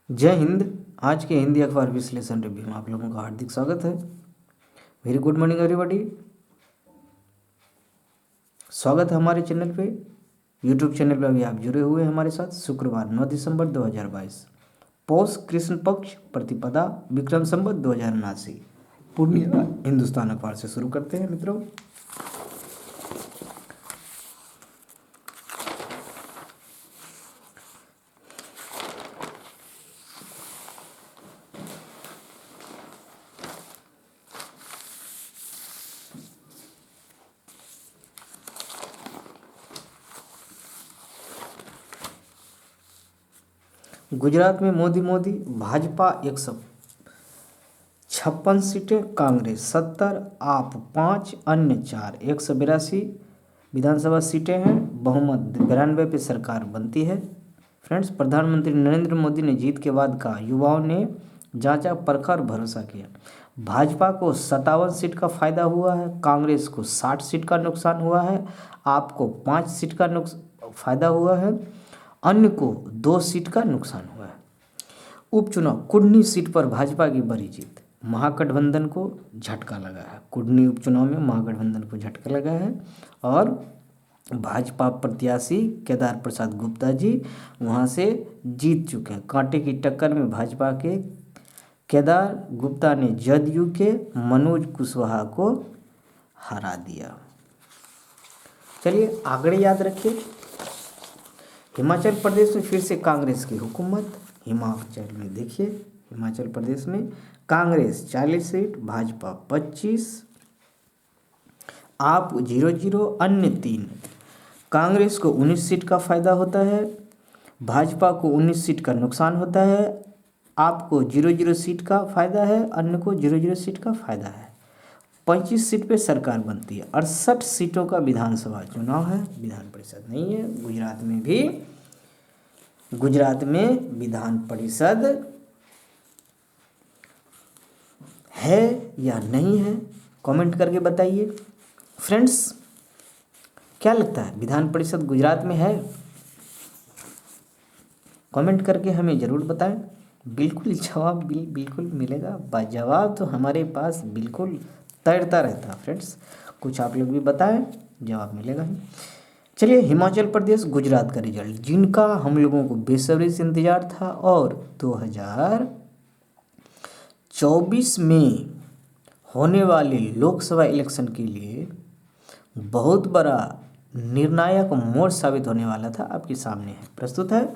जय हिंद। आज के हिंदी अखबार विश्लेषण रिव्यू में आप लोगों का हार्दिक स्वागत है। Very good morning everybody. स्वागत है हमारे चैनल पे, यूट्यूब चैनल पे अभी आप जुड़े हुए हैं हमारे साथ। शुक्रवार 9 दिसंबर 2022, पौष कृष्ण पक्ष, प्रतिपदा, विक्रम संवत 2079। पूर्णिया हिंदुस्तान अखबार से शुरू करते हैं मित्रों। गुजरात में मोदी भाजपा 156 सीटें, कांग्रेस 70, आप 5, अन्य 4, 182 विधानसभा सीटें हैं। बहुमत 92 पे सरकार बनती है। फ्रेंड्स, प्रधानमंत्री नरेंद्र मोदी ने जीत के बाद कहा, युवाओं ने जांचा परखा और भरोसा किया। भाजपा को 57 सीट का फायदा हुआ है, कांग्रेस को 60 सीट का नुकसान हुआ है, आपको 5 सीट का फायदा हुआ है, अन्य को 2 सीट का नुकसान हुआ है। उपचुनाव, कुडनी सीट पर भाजपा की बड़ी जीत, महागठबंधन को झटका लगा है। कुडनी उपचुनाव में महागठबंधन को झटका लगा है और भाजपा प्रत्याशी केदार प्रसाद गुप्ता जी वहां से जीत चुके हैं। कांटे की टक्कर में भाजपा के केदार गुप्ता ने जदयू के मनोज कुशवाहा को हरा दिया। चलिए आंकड़े याद रखिए। हिमाचल प्रदेश में फिर से कांग्रेस की हुकूमत। हिमाचल में देखिए, हिमाचल प्रदेश में कांग्रेस 40 सीट, भाजपा 25, आप 00, अन्य 3। कांग्रेस को 19 सीट का फायदा होता है, भाजपा को 19 सीट का नुकसान होता है, आपको 00 सीट का फायदा है, अन्य को 00 सीट का फायदा है। 25 सीट पे सरकार बनती है। 68 सीटों का विधानसभा चुनाव है, विधान परिषद नहीं है। गुजरात में विधान परिषद है या नहीं है, कमेंट करके बताइए। फ्रेंड्स, क्या लगता है विधान परिषद गुजरात में है? कमेंट करके हमें ज़रूर बताएं। बिल्कुल जवाब बिल्कुल मिलेगा। जवाब तो हमारे पास बिल्कुल तैरता रहता है फ्रेंड्स। कुछ आप लोग भी बताएं, जवाब मिलेगा ही। चलिए, हिमाचल प्रदेश गुजरात का रिजल्ट, जिनका हम लोगों को बेसब्री से इंतजार था और 2024 में होने वाले लोकसभा इलेक्शन के लिए बहुत बड़ा निर्णायक मोड़ साबित होने वाला था, आपके सामने है। प्रस्तुत है।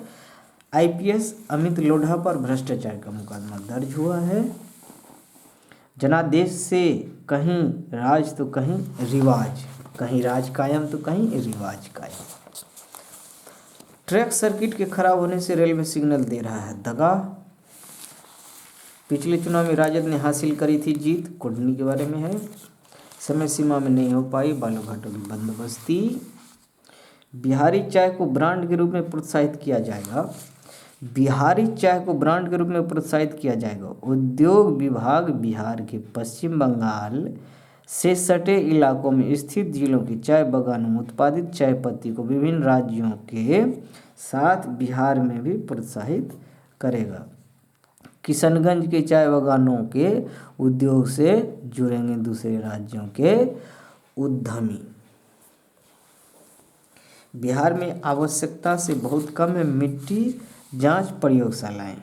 आईपीएस अमित लोढ़ा पर भ्रष्टाचार का मुकदमा दर्ज हुआ है। जनादेश से कहीं राज तो कहीं रिवाज, कहीं राज कायम तो कहीं रिवाज कायम। ट्रैक सर्किट के खराब होने से रेलवे सिग्नल दे रहा है दगा। पिछले चुनाव में राजद ने हासिल करी थी जीत, कुडनी के बारे में है। समय सीमा में नहीं हो पाई बालूघाटों की बंदोबस्ती। बिहारी चाय को ब्रांड के रूप में प्रोत्साहित किया जाएगा। बिहारी चाय को ब्रांड के रूप में प्रोत्साहित किया जाएगा। उद्योग विभाग बिहार के पश्चिम बंगाल से सटे इलाकों में स्थित जिलों की चाय बागानों में उत्पादित चाय पत्ती को विभिन्न राज्यों के साथ बिहार में भी प्रोत्साहित करेगा। किशनगंज के चाय बागानों के उद्योग से जुड़ेंगे दूसरे राज्यों के उद्यमी। बिहार में आवश्यकता से बहुत कम है मिट्टी जांच प्रयोगशालाएं।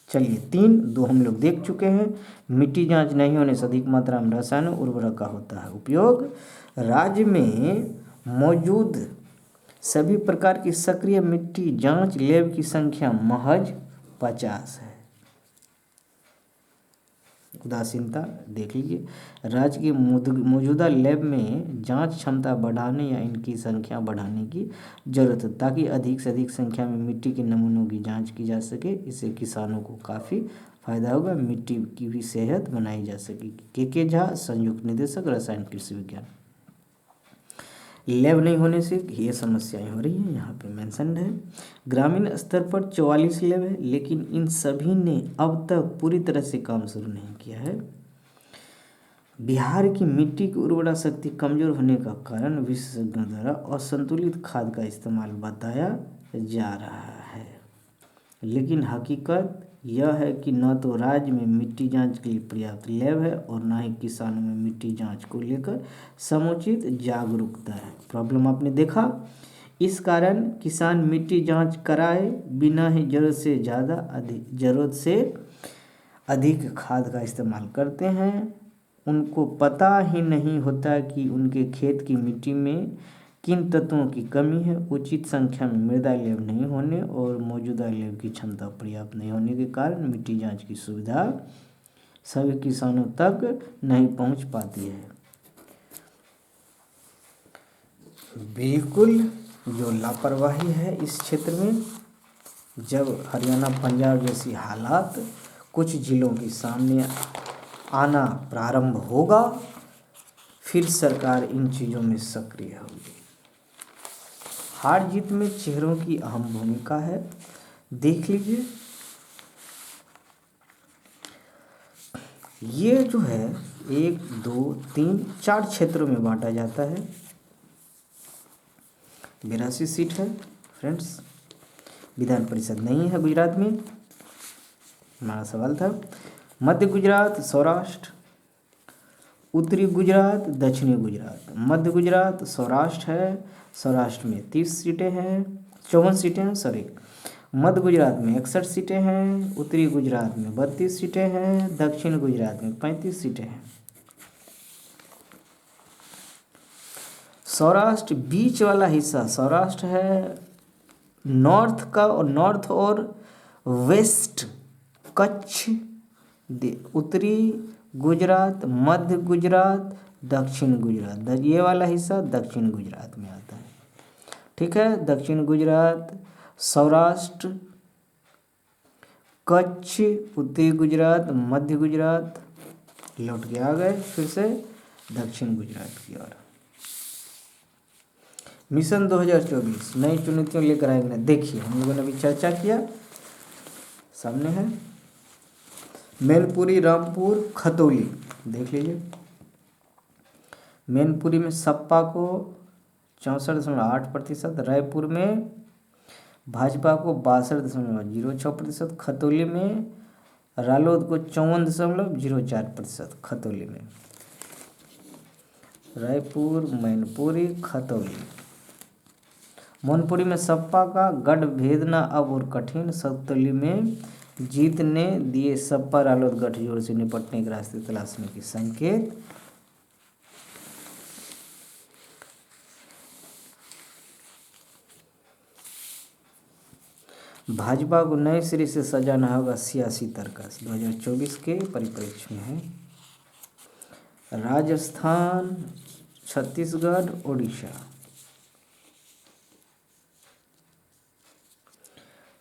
चलिए, 2 हम लोग देख चुके हैं। मिट्टी जांच नहीं होने से अधिक मात्रा में रसायन उर्वरक का होता है उपयोग। राज्य में मौजूद सभी प्रकार की सक्रिय मिट्टी जांच लैब की संख्या महज 50 है। उदासीनता देख लीजिए। राज्य की मौजूदा लैब में जांच क्षमता बढ़ाने या इनकी संख्या बढ़ाने की जरूरत है, ताकि अधिक से अधिक संख्या में मिट्टी के नमूनों की जांच की जा सके। इससे किसानों को काफ़ी फायदा होगा, मिट्टी की भी सेहत बनाई जा सकेगी। के झा, संयुक्त निदेशक रसायन कृषि विज्ञान। लैब नहीं होने से ये समस्याएं हो रही हैं, यहाँ पे मेंशन्ड है। ग्रामीण स्तर पर 44 लैब है, लेकिन इन सभी ने अब तक पूरी तरह से काम शुरू नहीं किया है। बिहार की मिट्टी की उर्वरा शक्ति कमजोर होने का कारण विशेषज्ञों द्वारा असंतुलित खाद का इस्तेमाल बताया जा रहा है। लेकिन हकीकत यह है कि न तो राज्य में मिट्टी जांच के लिए पर्याप्त लैब है और न ही किसानों में मिट्टी जांच को लेकर समुचित जागरूकता है। प्रॉब्लम आपने देखा। इस कारण किसान मिट्टी जांच कराए बिना ही ज़रूरत से अधिक खाद का इस्तेमाल करते हैं। उनको पता ही नहीं होता कि उनके खेत की मिट्टी में किन तत्वों की कमी है। उचित संख्या में मृदा लैब नहीं होने और मौजूदा लैब की क्षमता पर्याप्त नहीं होने के कारण मिट्टी जांच की सुविधा सभी किसानों तक नहीं पहुंच पाती है। बिल्कुल जो लापरवाही है इस क्षेत्र में, जब हरियाणा पंजाब जैसी हालात कुछ जिलों के सामने आना प्रारंभ होगा, फिर सरकार इन चीज़ों में सक्रिय होगी। हार जीत में चेहरों की अहम भूमिका है। देख लीजिए, ये जो है 1 2 3 4 क्षेत्रों में बांटा जाता है। 82 सीट है फ्रेंड्स। विधान परिषद नहीं है गुजरात में। हमारा सवाल था मध्य गुजरात, सौराष्ट्र, उत्तरी गुजरात, दक्षिणी गुजरात। मध्य गुजरात सौराष्ट्र है। सौराष्ट्र में 30 सीटें हैं, 54 सीटें हैं सॉरी। मध्य गुजरात में 61 सीटें हैं, उत्तरी गुजरात में 32 सीटें हैं, दक्षिण गुजरात में 35 सीटें हैं। सौराष्ट्र बीच वाला हिस्सा सौराष्ट्र है, नॉर्थ का और नॉर्थ और वेस्ट कच्छ, उत्तरी गुजरात, मध्य गुजरात, दक्षिण गुजरात, ये वाला हिस्सा दक्षिण गुजरात में आता है। ठीक है, दक्षिण गुजरात, सौराष्ट्र, कच्छ, उत्तरी गुजरात, मध्य गुजरात, लौट के आ गए फिर से दक्षिण गुजरात की ओर। मिशन 2024 नई चुनौतियों लेकर आएंगे। देखिए, हम लोगों ने अभी चर्चा किया, सामने है मैनपुरी, रामपुर, खतौली। देख लीजिए, मैनपुरी में सपा को 64.8%, रायपुर में भाजपा को 62.06%, खतौली में रालोद को 54.04%। खतौली में रायपुर, मैनपुरी, खतौली। मैनपुरी में सपा का गढ़ भेदना अब और कठिन। खतौली में जीत ने दिए सपा रालोद गठजोड़ से निपटने के रास्ते तलाशने के संकेत। भाजपा को नए सिरे से सजाना होगा सियासी तर्कस 2024 के परिप्रेक्ष्य में है। राजस्थान, छत्तीसगढ़, उड़ीसा।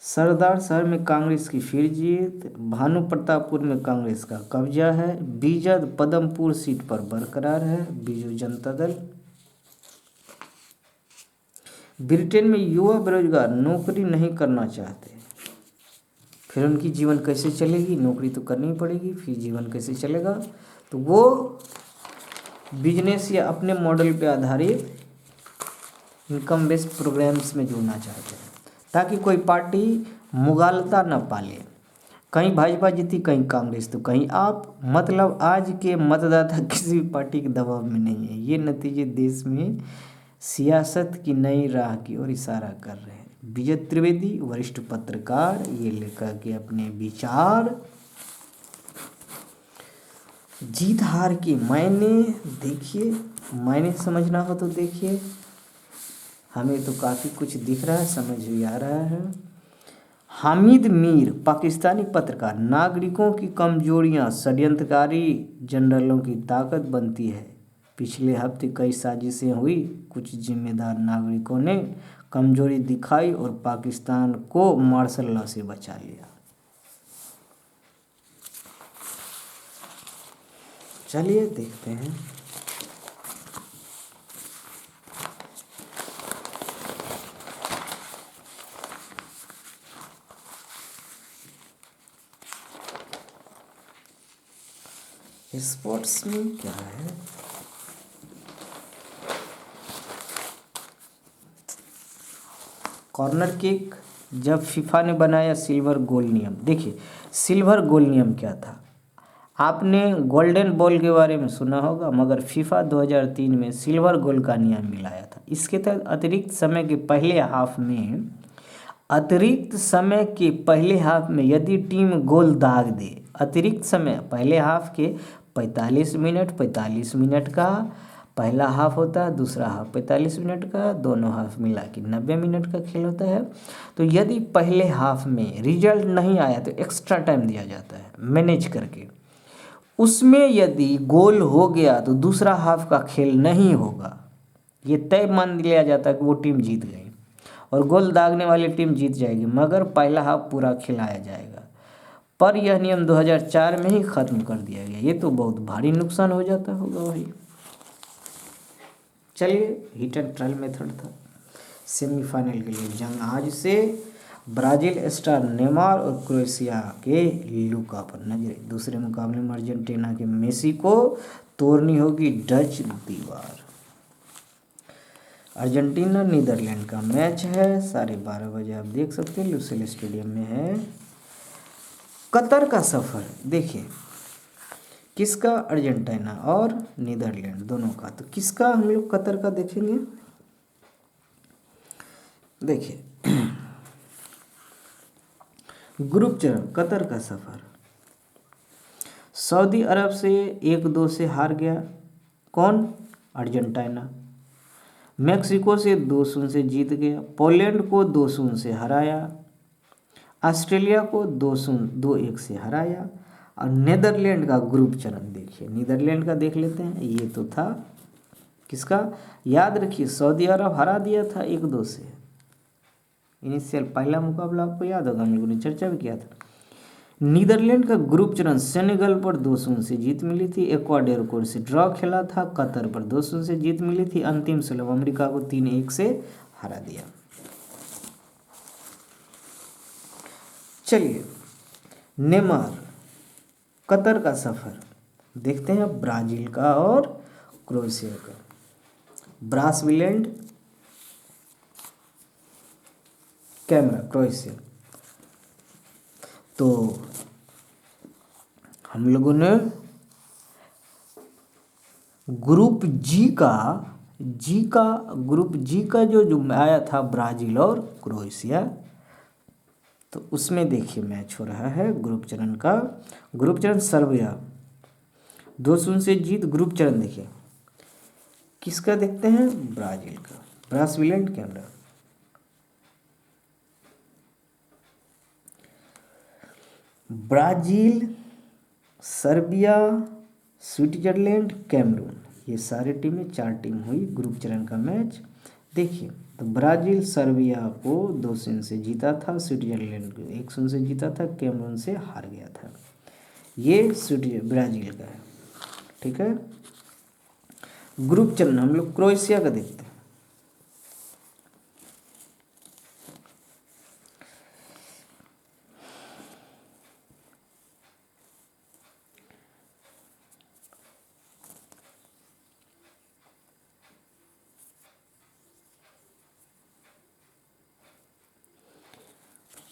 सरदार शहर में कांग्रेस की फिर जीत। भानु प्रतापपुर में कांग्रेस का कब्जा है। बीजद पदमपुर सीट पर बरकरार है बीजू जनता दल। ब्रिटेन में युवा बेरोजगार नौकरी नहीं करना चाहते, फिर उनकी जीवन कैसे चलेगी? नौकरी तो करनी पड़ेगी, फिर जीवन कैसे चलेगा? तो वो बिजनेस या अपने मॉडल पे आधारित इनकम बेस्ड प्रोग्राम्स में जुड़ना चाहते हैं, ताकि कोई पार्टी मुगालता न पाले। कहीं भाजपा जीती, कहीं कांग्रेस, तो कहीं आप। मतलब आज के मतदाता किसी भी पार्टी के दबाव में नहीं है। ये नतीजे देश में सियासत की नई राह की ओर इशारा कर रहे हैं। विजय त्रिवेदी वरिष्ठ पत्रकार ये लेकर के अपने विचार। जीत हार के मायने देखिए, मायने समझना हो तो देखिए, हमें तो काफ़ी कुछ दिख रहा है, समझ भी आ रहा है। हामिद मीर पाकिस्तानी पत्रकार, नागरिकों की कमजोरियां षड्यंत्रकारी जनरलों की ताकत बनती है। पिछले हफ्ते कई साजिशें हुई, कुछ जिम्मेदार नागरिकों ने कमजोरी दिखाई और पाकिस्तान को मार्शल लॉ से बचा लिया। चलिए देखते हैं। स्पोर्ट्स में क्या है? कॉर्नर किक जब फीफा ने बनाया सिल्वर गोल नियम। देखिए सिल्वर गोल नियम क्या था, आपने गोल्डन बॉल के बारे में सुना होगा, मगर फीफा 2003 में सिल्वर गोल का नियम भी लाया था। इसके तहत अतिरिक्त समय के पहले हाफ में यदि टीम गोल दाग दे, अतिरिक्त समय पहले हाफ के 45 मिनट का पहला हाफ होता है, दूसरा हाफ 45 मिनट का, दोनों हाफ मिला के 90 मिनट का खेल होता है। तो यदि पहले हाफ में रिजल्ट नहीं आया तो एक्स्ट्रा टाइम दिया जाता है मैनेज करके, उसमें यदि गोल हो गया तो दूसरा हाफ का खेल नहीं होगा, ये तय मान लिया जाता है कि वो टीम जीत गई और गोल दागने वाली टीम जीत जाएगी, मगर पहला हाफ पूरा खिलाया जाएगा। पर यह नियम 2004 में ही ख़त्म कर दिया गया। ये तो बहुत भारी नुकसान हो जाता होगा भाई। चलिए हिट एंड ट्रायल मेथड था। सेमीफाइनल के लिए जंग आज से ब्राज़ील स्टार नेमार और क्रोएशिया के लुका पर नजरें। दूसरे मुकाबले में अर्जेंटीना के मेसी को तोड़नी होगी डच दीवार। अर्जेंटीना नीदरलैंड का मैच है, 12:30 बजे आप देख सकते हैं, लुसेल स्टेडियम में है। कतर का सफ़र देखिए, किसका, अर्जेंटीना और नीदरलैंड दोनों का। तो किसका हम लोग कतर का देखेंगे। देखिए ग्रुप चरण कतर का सफ़र, सऊदी अरब से 1-2 से हार गया, कौन, अर्जेंटीना। मैक्सिको से 2-0 से जीत गया, पोलैंड को 2-0 से हराया, ऑस्ट्रेलिया को 2-1 से हराया। और नीदरलैंड का ग्रुप चरण देखिए, नीदरलैंड का देख लेते हैं। ये तो था किसका, याद रखिए सऊदी अरब हरा दिया था 1-2 से। इनिशियल पहला मुकाबला आपको याद होगा, हम लोगों ने चर्चा भी किया था। नीदरलैंड का ग्रुप चरण सेनेगल पर 2-0 से जीत मिली थी, इक्वाडोर से ड्रॉ खेला था, कतर पर 2-0 से जीत मिली थी, अंतिम 16 अमेरिका को 3-1 से हरा दिया। चलिए नेमार कतर का सफ़र देखते हैं, ब्राज़ील का और क्रोएशिया का। ब्रासविलैंड कैमरा क्रोएशिया। तो हम लोगों ने ग्रुप जी का जो आया था ब्राज़ील और क्रोएशिया, तो उसमें देखिए मैच हो रहा है ग्रुप चरण का। ग्रुप चरण सर्बिया 2-0 से जीत। ग्रुप चरण देखिए किसका देखते हैं, ब्राज़ील का, ब्रासविलैंड कैमरा। ब्राज़ील, सर्बिया, स्विट्जरलैंड, कैमरून, ये सारे टीमें 4 टीम हुई ग्रुप चरण का मैच। देखिए तो ब्राज़ील सर्बिया को 2-0 से जीता था, स्विट्जरलैंड को 1-0 से जीता था, कैमरून से हार गया था। ये ब्राज़ील का है, ठीक है। ग्रुप चरण हम लोग क्रोएशिया का देखते हैं।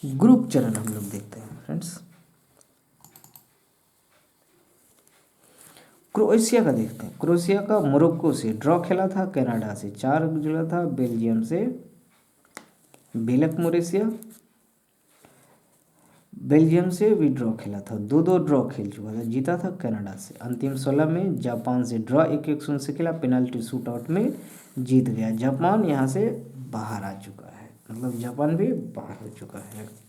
ग्रुप चरण हम लोग देखते हैं फ्रेंड्स, क्रोएशिया का देखते हैं। क्रोएशिया का मोरक्को से ड्रॉ खेला था, कनाडा से 4 जुड़ा था, बेल्जियम से बेलक मोरेशिया, बेल्जियम से भी ड्रॉ खेला था, 2-2 ड्रॉ खेल चुका था, जीता था कनाडा से। अंतिम 16 में जापान से ड्रॉ 1-1 से खेला, पेनाल्टी शूट आउट में जीत गया। जापान यहाँ से बाहर आ चुका है, मतलब जापान भी बाहर हो चुका है।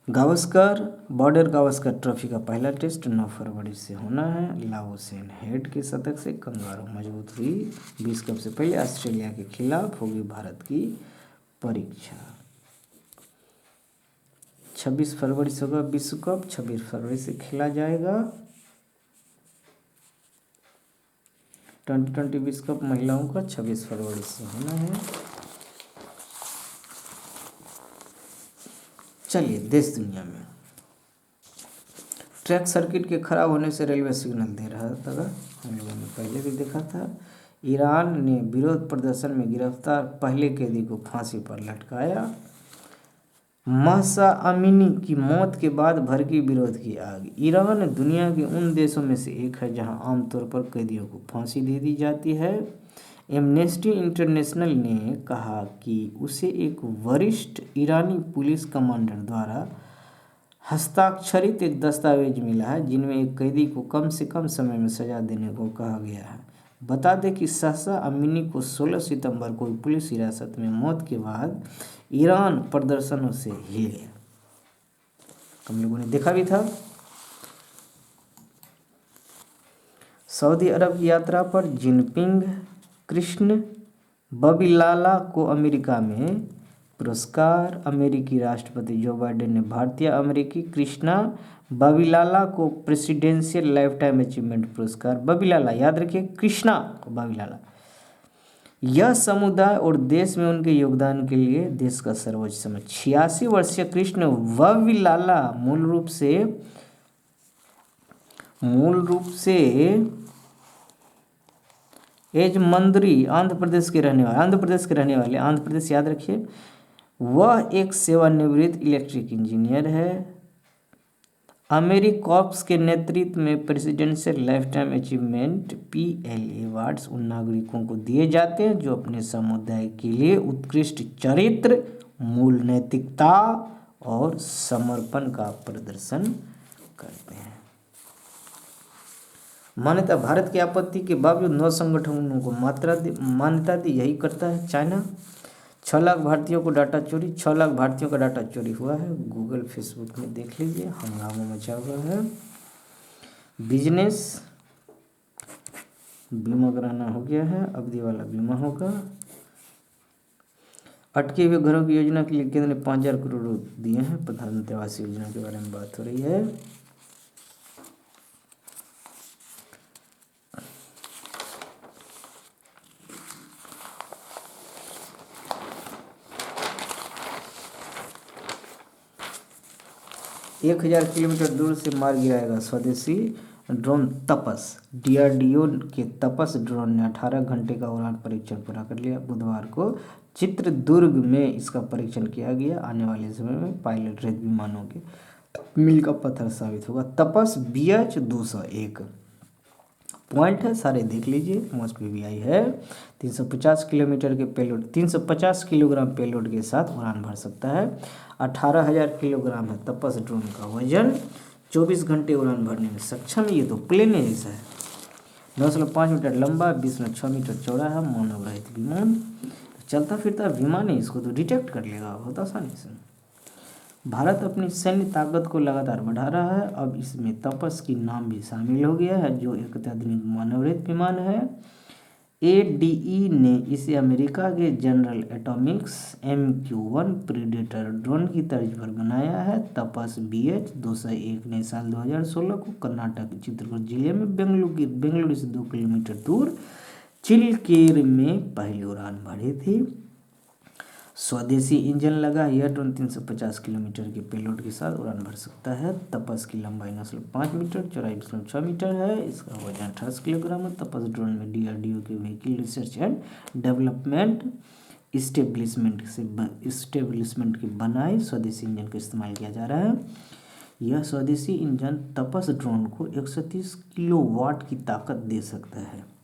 गावस्कर बॉर्डर गावस्कर ट्रॉफी का पहला टेस्ट 9 फरवरी से होना है। लाओसेन हेड के शतक से कंगारू मजबूत हुई। 20 कप से पहले ऑस्ट्रेलिया के खिलाफ होगी भारत की परीक्षा। 26 फरवरी से होगा विश्व कप, 26 फरवरी से खेला जाएगा। 2020 विश्व कप महिलाओं का 26 फरवरी से होना है। चलिए देश दुनिया में, ट्रैक सर्किट के खराब होने से रेलवे सिग्नल दे रहा था, हम लोगों ने पहले भी देखा था। ईरान ने विरोध प्रदर्शन में गिरफ्तार पहले कैदी को फांसी पर लटकाया। महसा अमीनी की मौत के बाद भड़की विरोध की आग। ईरान दुनिया के उन देशों में से एक है जहां आमतौर पर कैदियों को फांसी दे दी जाती है। एमनेस्टी इंटरनेशनल ने कहा कि उसे एक वरिष्ठ ईरानी पुलिस कमांडर द्वारा हस्ताक्षरित एक दस्तावेज मिला है जिनमें एक कैदी को कम से कम समय में सजा देने को कहा गया है। बता दें कि महसा अमीनी को 16 सितंबर को पुलिस हिरासत में मौत के बाद ईरान प्रदर्शनों से हिल गया। हम लोगों ने देखा भी था। सऊदी अरब की यात्रा पर जिनपिंग कृष्ण बबिलाला को अमेरिका में पुरस्कार। अमेरिकी राष्ट्रपति जो बाइडेन ने भारतीय अमेरिकी कृष्णा बबिलाला को प्रेसिडेंशियल लाइफ टाइम अचीवमेंट पुरस्कार। बबिलाला याद रखिए, कृष्णा बबिलाला। यह समुदाय और देश में उनके योगदान के लिए देश का सर्वोच्च सम्मान। 86 वर्षीय कृष्ण बबिलाला मूल रूप से एजमंदरी आंध्र प्रदेश के रहने वाले आंध्र प्रदेश याद रखिए। वह एक सेवानिवृत्त इलेक्ट्रिक इंजीनियर है। अमेरिकॉर्प्स के नेतृत्व में presidential life time achievement PLA awards उन नागरिकों को दिए जाते हैं जो अपने समुदाय के लिए उत्कृष्ट चरित्र, मूल नैतिकता और समर्पण का प्रदर्शन करते हैं। मान्यता। भारत की आपत्ति के बावजूद 9 संगठनों को मान्यता दी। यही करता है चाइना। 6 लाख भारतीयों को डाटा चोरी। 6 लाख भारतीयों का डाटा चोरी हुआ है। गूगल फेसबुक में देख लीजिए, हंगामा मचा हुआ है। बिजनेस बीमा कराना हो गया है, अवधि वाला बीमा होगा। अटके हुए घरों की योजना के लिए केंद्र ने 5,000 करोड़ दिए हैं। प्रधानमंत्री आवास योजना के बारे में बात हो रही है। एक 1000 किलोमीटर दूर से मार गिराएगा स्वदेशी ड्रोन तपस। DRDO के तपस ड्रोन ने 18 घंटे का उड़ान परीक्षण पूरा कर लिया। बुधवार को चित्रदुर्ग में इसका परीक्षण किया गया। आने वाले समय में पायलट रहित विमानों के मील का पत्थर साबित होगा। तपस BH-201 पॉइंट है, सारे देख लीजिए। मोस्ट PBI है। 350 किलोमीटर के पेलोड 350 किलोग्राम पेलोड के साथ उड़ान भर सकता है। 18,000 किलोग्राम है तपस ड्रोन का वजन। 24 घंटे उड़ान भरने में सक्षम है। ये तो प्लेन जैसा है। 9.5 मीटर लंबा, 20.6 मीटर चौड़ा है। मानव रहित विमान, चलता फिरता विमान है, इसको तो डिटेक्ट कर लेगा बहुत आसानी से। भारत अपनी सैन्य ताकत को लगातार बढ़ा रहा है। अब इसमें तपस की नाम भी शामिल हो गया है जो एक अत्याधुनिक मानवरहित विमान है। ADE ने इसे अमेरिका के general Atomics MQ-1 predator drone की तर्ज पर बनाया है। तपस BH-201 ने साल 2016 को कर्नाटक के चित्रकूट जिले में बेंगलुरु से 2 किलोमीटर दूर चिलकेर में पहली उड़ान भरी थी। स्वदेशी इंजन लगा यह ड्रोन 350 किलोमीटर के पेलोड के साथ उड़ान भर सकता है। तपस की लंबाई 9.5 मीटर, चौड़ाई 6 मीटर है। इसका वजन 28 किलोग्राम है। तपस ड्रोन में DRDO के vehicle research and development establishment के बनाए स्वदेशी इंजन का इस्तेमाल किया जा रहा है। यह स्वदेशी इंजन तपस ड्रोन को 130 किलोवाट की ताकत दे सकता है।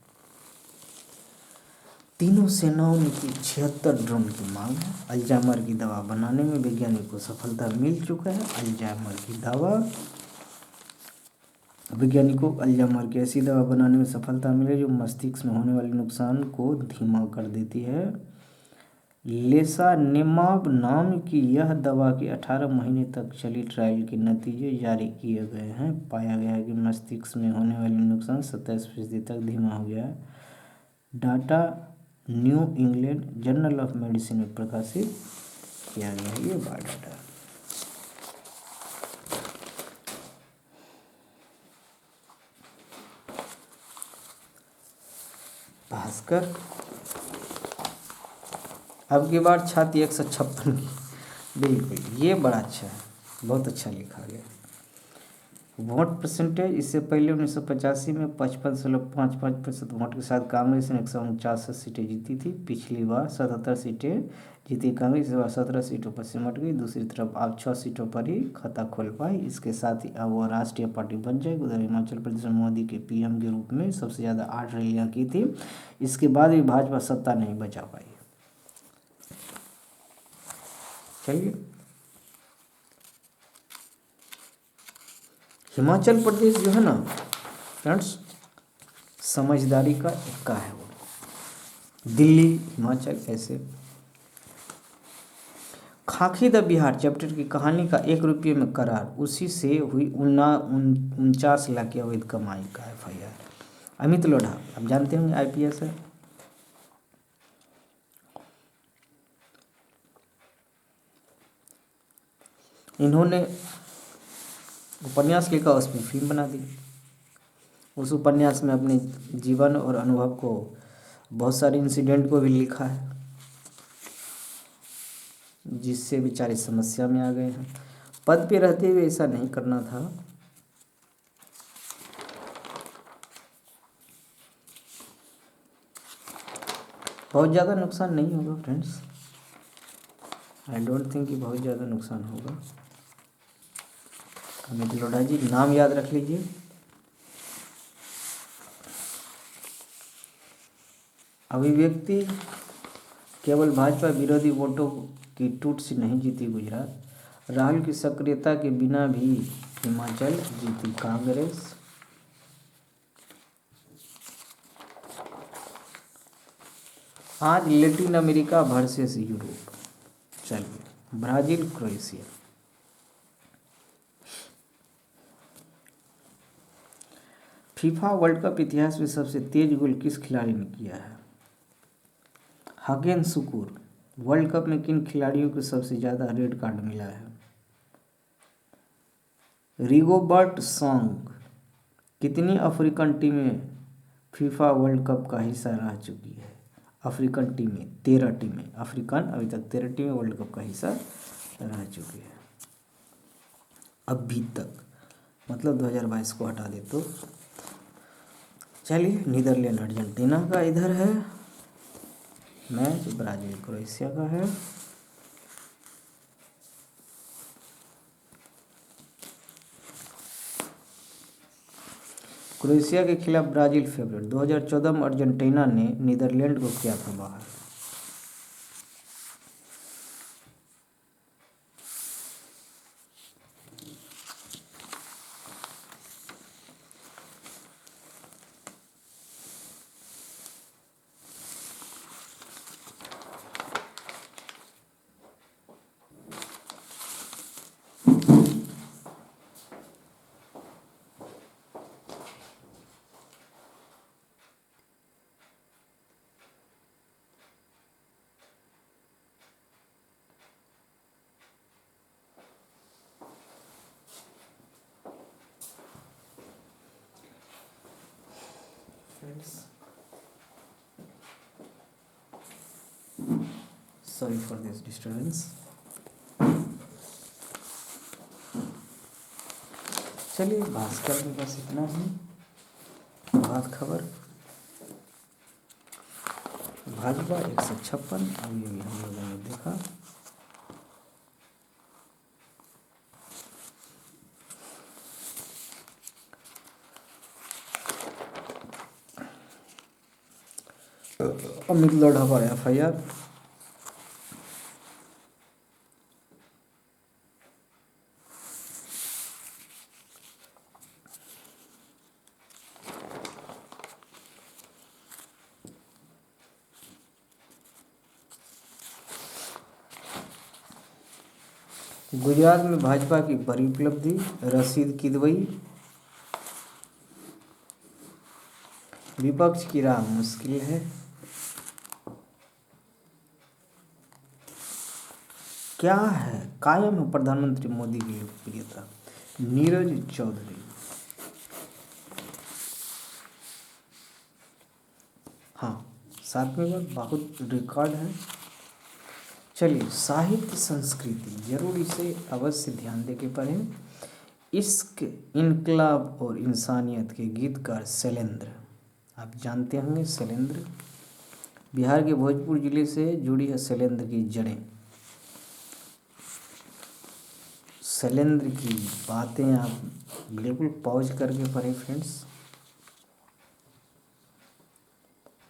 तीनों सेनाओं ने की 76 ड्रोन की मांग है। अल्जाइमर की दवा बनाने में वैज्ञानिक को सफलता मिल चुका है। अल्जाइमर की दवा, वैज्ञानिकों को अल्जाइमर की ऐसी दवा बनाने में सफलता मिली जो मस्तिष्क में होने वाले नुकसान को धीमा कर देती है। लेसानिमाब नाम की यह दवा के 18 महीने तक चली ट्रायल के नतीजे जारी किए गए हैं। पाया गया है कि मस्तिष्क में होने वाले नुकसान 27% तक धीमा हो गया है। Data new England journal of medicine में प्रकाशित किया गया है। ये बायोडाटा भास्कर। अब की बार छाती 156 की, बिल्कुल ये बड़ा अच्छा है, बहुत अच्छा लिखा गया। वोट परसेंटेज, इससे पहले 1985 में 55.55% वोट के साथ कांग्रेस ने 149 सीटें जीती थी। पिछली बार 77 सीटें जीती कांग्रेस, इस बार 17 सीटों पर सिमट गई। दूसरी तरफ आप 6 सीटों पर ही खाता खोल पाई। इसके साथ ही अब वो राष्ट्रीय पार्टी बन जाएगी। उधर हिमाचल प्रदेश में मोदी के पीएम के रूप में सबसे ज़्यादा 8 रैलियाँ की थी। इसके बाद भी भाजपा सत्ता नहीं बचा पाई। चलिए, हिमाचल प्रदेश जो है ना फ्रेंड्स, समझदारी का इक्का है वो। दिल्ली, हिमाचल ऐसे। खाकी द बिहार चैप्टर की कहानी का 1 रुपये में करार, उसी से हुई 49 लाख की अवैध कमाई का FIR। अमित लोढ़ा, आप जानते होंगे IPS है। इन्होंने उपन्यास लिखा, उसमें फिल्म बना दी। उस उपन्यास में अपने जीवन और अनुभव को, बहुत सारे इंसिडेंट को भी लिखा है, जिससे बेचारे समस्या में आ गए हैं। पद पे रहते हुए ऐसा नहीं करना था। बहुत ज़्यादा नुकसान नहीं होगा फ्रेंड्स, आई डोंट थिंक कि बहुत ज़्यादा नुकसान होगा। अमित लोढ़ा जी, नाम याद रख लीजिए। अभिव्यक्ति, केवल भाजपा विरोधी वोटों की टूट से नहीं जीती गुजरात, राहुल की सक्रियता के बिना भी हिमाचल जीती कांग्रेस। आज लैटिन अमेरिका वर्सेस यूरोप। चलिए, Brazil Croatia. FIFA world cup इतिहास में सबसे तेज गोल किस खिलाड़ी ने किया है? हागेन सुकूर। वर्ल्ड कप में किन खिलाड़ियों को सबसे ज़्यादा रेड कार्ड मिला है? रिगोबर्ट सॉन्ग। कितनी अफ्रीकन टीमें फीफा वर्ल्ड कप का हिस्सा रह चुकी है? अफ्रीकन टीमें 13 टीमें, अफ्रीकन अभी तक 13 टीमें वर्ल्ड कप का हिस्सा रह चुकी है अभी तक, मतलब 2022 को हटा दे तो। चलिए, नीदरलैंड अर्जेंटीना का इधर है मैच, ब्राज़ील क्रोएशिया का है। क्रोएशिया के खिलाफ ब्राज़ील फेवरेट। 2014 में अर्जेंटीना ने नीदरलैंड को किया था बाहर। Sorry for this disturbance. चलिए, भास्कर में बस इतना ही। बात खबर, भाजपा 156, अभी हम लोगों ने देखा। अमित लोढ़ा पर FIR। गुजरात में भाजपा की बड़ी उपलब्धि, रशीद किदवई। विपक्ष की राह मुश्किल है। क्या है कायम है प्रधानमंत्री मोदी की लोकप्रियता? नीरज चौधरी। हाँ, 7वीं बार, बहुत रिकॉर्ड है। चलिए, साहित्य संस्कृति, जरूर इसे अवश्य ध्यान दे के पढ़ें। इश्क, इनकलाब और इंसानियत के गीतकार शैलेंद्र, आप जानते होंगे शैलेंद्र। बिहार के भोजपुर जिले से जुड़ी है शैलेंद्र की जड़ें। शैलेंद्र की बातें आप बिल्कुल पॉज करके पढ़ें फ्रेंड्स,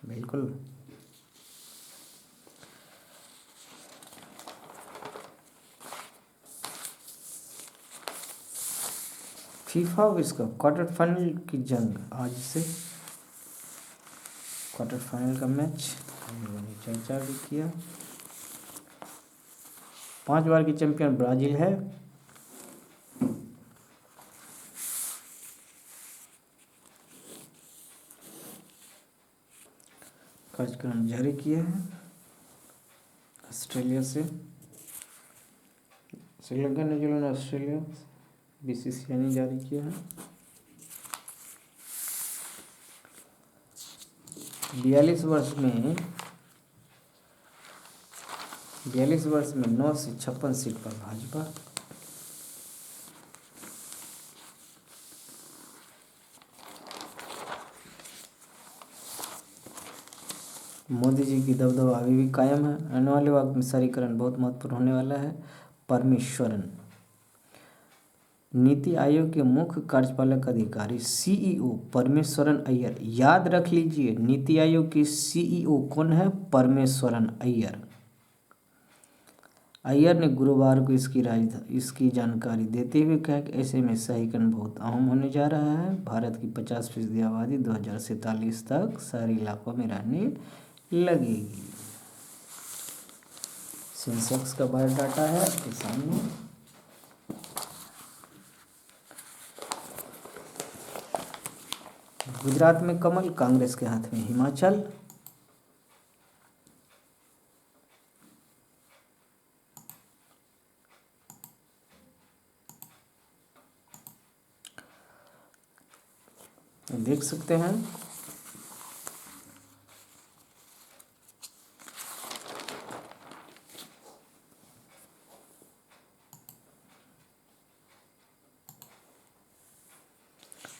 बिल्कुल। फीफा विश्व कप क्वार्टर फाइनल की जंग आज से, क्वार्टर फाइनल का मैच हम लोगों ने चर्चा भी किया। 5 बार की चैंपियन ब्राजील है। कार्यक्रम जारी किया है ऑस्ट्रेलिया से, श्रीलंका, न्यूजीलैंड, ऑस्ट्रेलिया, बीसीसीआई ने जारी किया है। 42 वर्ष में 9 से 56 सीट पर भाजपा। मोदी जी की दबदबा अभी भी कायम है। आने वाले वक्त में शहरीकरण बहुत महत्वपूर्ण होने वाला है। परमेश्वरन, नीति आयोग के मुख्य कार्यपालक अधिकारी सीईओ परमेश्वरन अय्यर, याद रख लीजिए नीति आयोग की सीईओ कौन है? परमेश्वरन अय्यर। अय्यर ने गुरुवार को इसकी जानकारी देते हुए कहा कि ऐसे में शहरीकरण बहुत अहम होने जा रहा है। भारत की 50% आबादी 2047 तक शहरी इलाकों में रहने लगेगी। सेंसेक्स का बायोडाटा है आपके सामने। गुजरात में कमल, कांग्रेस के हाथ में हिमाचल। देख सकते हैं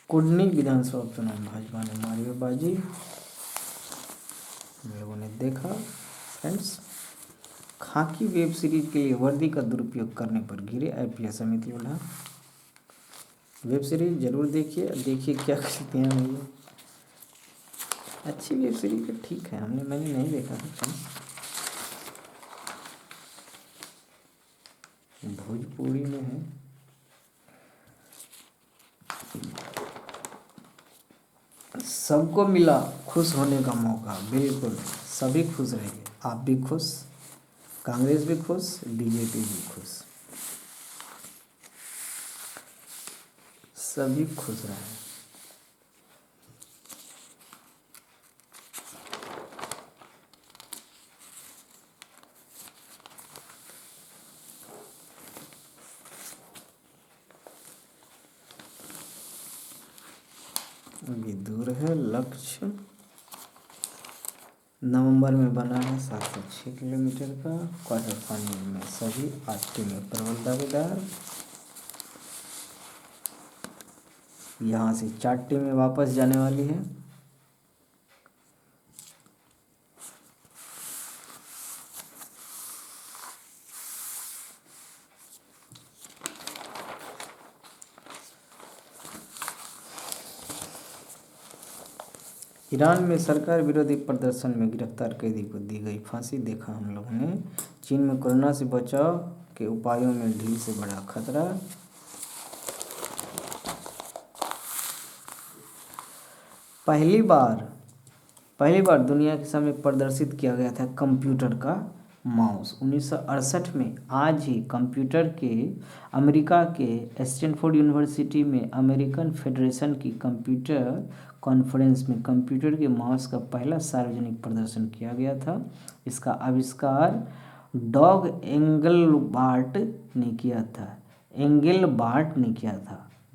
कुडनी विधानसभा उपचुनाव में भाजपा ने मारी है बाजी, हम लोगों ने देखा फ्रेंड्स। खाकी वेब सीरीज के लिए वर्दी का दुरुपयोग करने पर गिरे IPS Amit Lodha. Web series जरूर देखिए, देखिए क्या करते हैं भैया। अच्छी वेब सीरीज है, ठीक है, मैंने नहीं देखा था फ्रेंड्स। भोजपुरी में है। सबको मिला खुश होने का मौका, बिल्कुल सभी खुश रहेंगे, आप भी खुश, कांग्रेस भी खुश, बीजेपी भी खुश, सभी खुश रहे। अभी दूर है लक्ष्य। नवंबर में बना है 706 किलोमीटर का। क्वार्टर फाइनल में सभी 8 टीमें प्रबल दावेदार। यहाँ से 4 टीमें वापस जाने वाली है। ईरान में सरकार विरोधी प्रदर्शन में गिरफ्तार कैदी को दी गई फांसी, देखा हम लोगों ने। चीन में कोरोना से बचाव के उपायों में ढील से बड़ा खतरा। पहली बार दुनिया के सामने प्रदर्शित किया गया था कंप्यूटर का माउस 1968 में। आज ही कंप्यूटर के अमेरिका के स्टैनफोर्ड यूनिवर्सिटी में अमेरिकन फेडरेशन की कंप्यूटर कॉन्फ्रेंस में कंप्यूटर के माउस का पहला सार्वजनिक प्रदर्शन किया गया था। इसका आविष्कार डॉग एंगलबार्ट ने किया था।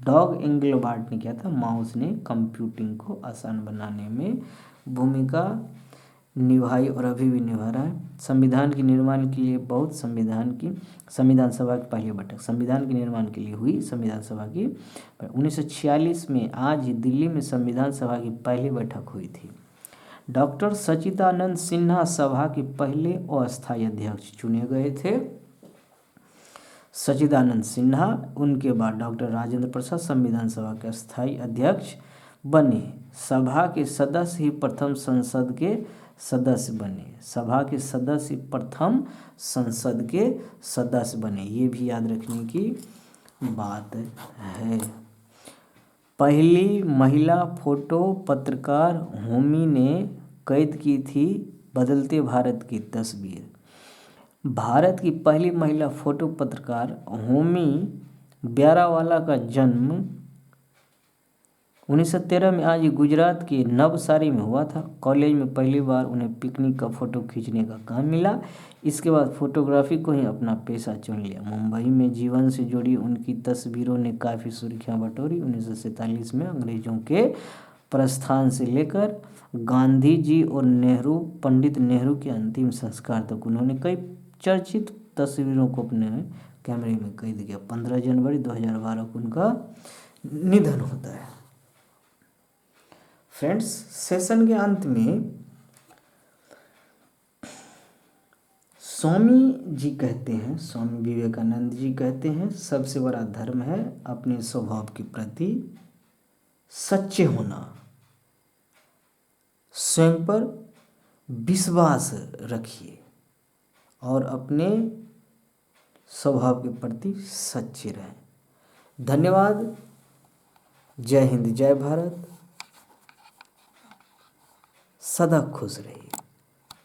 डॉग एंगलबार्ट ने किया था। माउस ने कंप्यूटिंग को आसान बनाने में भूमिका निभाई और अभी भी निभा रहा है। संविधान के निर्माण के लिए संविधान सभा की पहली बैठक संविधान के निर्माण के लिए हुई। संविधान सभा की 1946 में आज दिल्ली में संविधान सभा की पहली बैठक हुई थी। डॉक्टर सच्चिदानंद सिन्हा सभा के पहले अस्थायी अध्यक्ष चुने गए थे। सच्चिदानंद सिन्हा, उनके बाद डॉक्टर राजेंद्र प्रसाद संविधान सभा के अस्थायी अध्यक्ष बने। सभा के सदस्य ही प्रथम संसद के सदस्य बने। सभा के सदस्य प्रथम संसद के सदस्य बने, ये भी याद रखने की बात है। पहली महिला फोटो पत्रकार होमी ने कैद की थी बदलते भारत की तस्वीर। भारत की पहली महिला फोटो पत्रकार होमी ब्यारावाला का जन्म 1913 में आज गुजरात के नवसारी में हुआ था। कॉलेज में पहली बार उन्हें पिकनिक का फ़ोटो खींचने का काम मिला। इसके बाद फोटोग्राफी को ही अपना पेशा चुन लिया। मुंबई में जीवन से जुड़ी उनकी तस्वीरों ने काफ़ी सुर्खियां बटोरी। 1947 में अंग्रेज़ों के प्रस्थान से लेकर गांधी जी और पंडित नेहरू के अंतिम संस्कार तक उन्होंने कई चर्चित तस्वीरों को अपने कैमरे में कैद किया। 15 जनवरी 2012 को उनका निधन होता है। फ्रेंड्स, सेशन के अंत में स्वामी विवेकानंद जी कहते हैं, सबसे बड़ा धर्म है अपने स्वभाव के प्रति सच्चे होना, स्वयं पर विश्वास रखिए और अपने स्वभाव के प्रति सच्चे रहें। धन्यवाद। जय हिंद, जय भारत। सदा खुश रहिए।